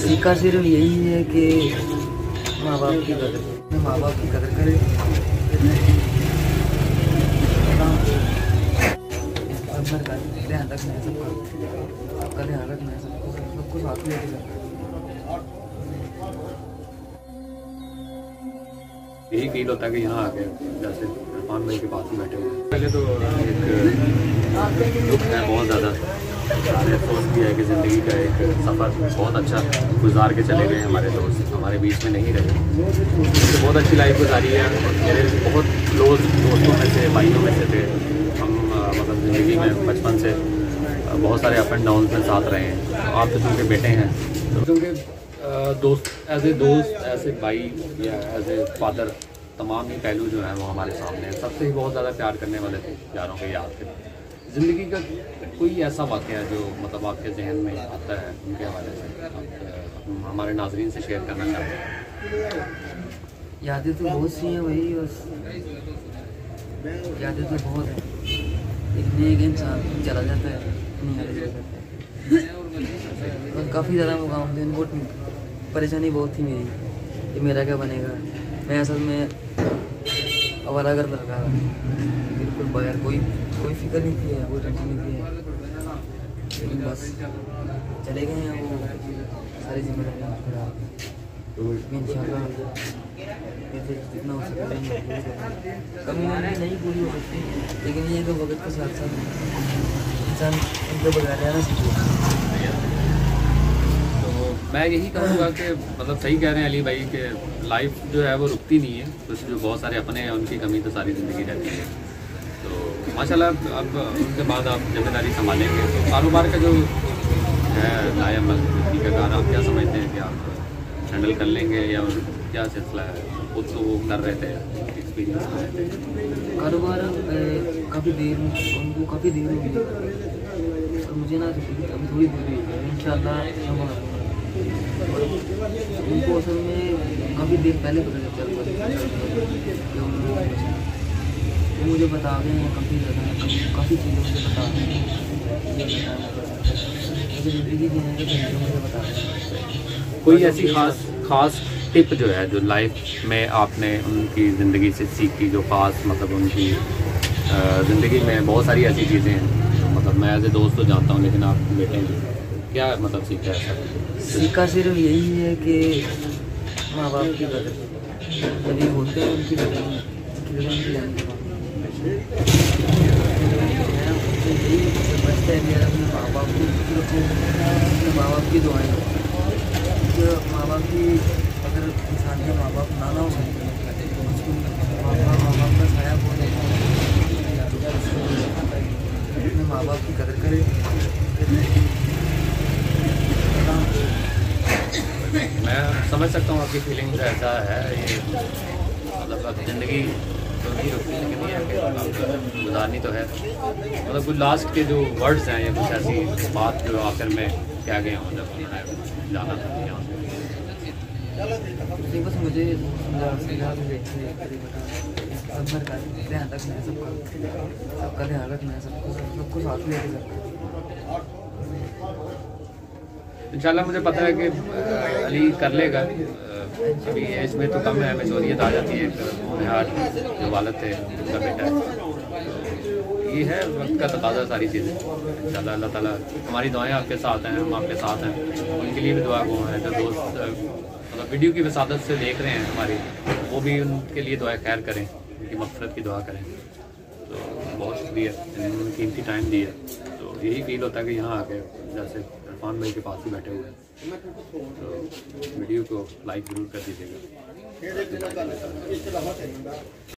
तरीका सिर्फ यही है कि माँ बाप की कदर करें, माँ बाप की कदर करें। ध्यान रखना है सबका ध्यान रखना है, सबको साथ लेके चलना है। यही फील होता है कि यहाँ आके जैसे इरफान भाई के पास ही बैठे हुए हैं। पहले तो एक दुख है बहुत ज़्यादा, अफसोस भी है कि ज़िंदगी का एक सफ़र बहुत अच्छा गुजार के चले गए। हमारे दोस्त हमारे बीच में नहीं रहे, तो बहुत अच्छी लाइफ गुजारी है। मेरे बहुत क्लोज दोस्तों में से, भाइयों में से थे हम। मतलब ज़िंदगी में बचपन से बहुत सारे अप एंड डाउन में साथ रहे हैं। आप तो चूँकि बेटे हैं, तो क्योंकि दोस्त एज ए भाई या एज ए फादर, तमाम ही पहलू जो हैं वो हमारे सामने हैं। सबसे ही बहुत ज़्यादा प्यार करने वाले थे, प्यारों के याद थे। ज़िंदगी का कोई ऐसा वाक़या जो मतलब आपके जहन में आता है उनके हवाले से हमारे नाज़रीन से शेयर करना चाहते हैं? यादें तो बहुत सी हैं, वही बस यादें तो बहुत हैं। एक इंसान चला जाता है, और काफ़ी ज़्यादा मुकाम थे, बहुत परेशानी बहुत थी मेरी कि मेरा क्या बनेगा। मैं असल में अवारागर लड़का, बिल्कुल बगैर कोई फिक्र नहीं थी, कोई टेंशन नहीं थी, लेकिन बस चले गए हैं वो सारी जिम्मेदारियाँ। इंशाल्लाह जितना हो सके कमी नहीं पूरी हो सकती, लेकिन ये तो वक्त के साथ साथ इंसान उनके बगैर रहना सीखे। मैं यही कहूँगा कि मतलब सही कह रहे हैं अली भाई कि लाइफ जो है वो रुकती नहीं है। कुछ जो बहुत सारे अपने हैं उनकी कमी तो सारी ज़िंदगी रहती है। तो माशाल्लाह अब उनके बाद आप जिम्मेदारी संभालेंगे, तो कारोबार का जो है लायमल कार आप क्या समझते हैं कि आप हैंडल कर लेंगे या क्या सिलसिला है? खुद तो वो कर रहे थे, एक्सपीरियंस कर रहे थे कारोबार काफ़ी देर उनको काफ़ी देर हो गई, और मुझे ना अभी थोड़ी देर हुई है इंशाल्लाह। और उनको असल में काफ़ी देर पहले पता चल वो मुझे बता गए हैं, काफ़ी चीज़ें मुझे बता रहे हैं, मुझे ज़िंदगी जीने के तरीके मुझे बता रहे हैं। कोई ऐसी खास टिप जो है जो लाइफ में आपने उनकी ज़िंदगी से सीखी, जो ख़ास मतलब उनकी ज़िंदगी में बहुत सारी ऐसी चीज़ें हैं तो मतलब मैं एज ए दोस्त तो जानता हूँ, लेकिन आप बेटे हैं, क्या मतलब सीखा है? सीखा सिर्फ यही है कि माँ बाप की कदर जब ये होते हैं उनकी कदर बचता है मेरा अपने माँ बाप को रखो, अपने माँ बाप की दुआएं। माँ बाप की अगर इंसान के माँ बाप ना हो माँ बाप का साया हो अपने माँ बाप की कदर करे। मैं समझ सकता हूँ आपकी फीलिंग्स, ऐसा है ये मतलब अब ज़िंदगी तो नहीं रुकती, लेकिन ये है कि अब गुजारनी तो है। मतलब कुछ लास्ट के जो वर्ड्स हैं या कुछ ऐसी बात जो आखिर में क्या गए हों जब उन्होंने जाना था यहाँ से? बस मुझे सब का ध्यान रखना है, सबका ध्यान रखना है, सबको साथ लेके चलना है। इंशाल्लाह मुझे पता है कि अली कर लेगा। अभी एज में तो कम है, मैच्योरियत आ जाती है। निहाल जो वालिद थे उनका बेटा है, ये है वक्त का तकाज़ा सारी चीज़ें। इंशाल्लाह अल्लाह ताला, हमारी दुआएं आपके साथ हैं, हम आपके साथ हैं। उनके लिए भी दुआ गो हैं जो दोस्त मतलब वीडियो की वसादत से देख रहे हैं हमारी, वो भी उनके लिए दुआ खैर करें, उनकी मग़फ़िरत की दुआ करें। तो बहुत शुक्रिया, इन्होंने कीमती टाइम दिया। तो यही फील होता है कि यहाँ आके जैसे इरफान भाई के पास ही बैठे हुए हैं। तो वीडियो को लाइक ज़रूर कर दीजिएगा।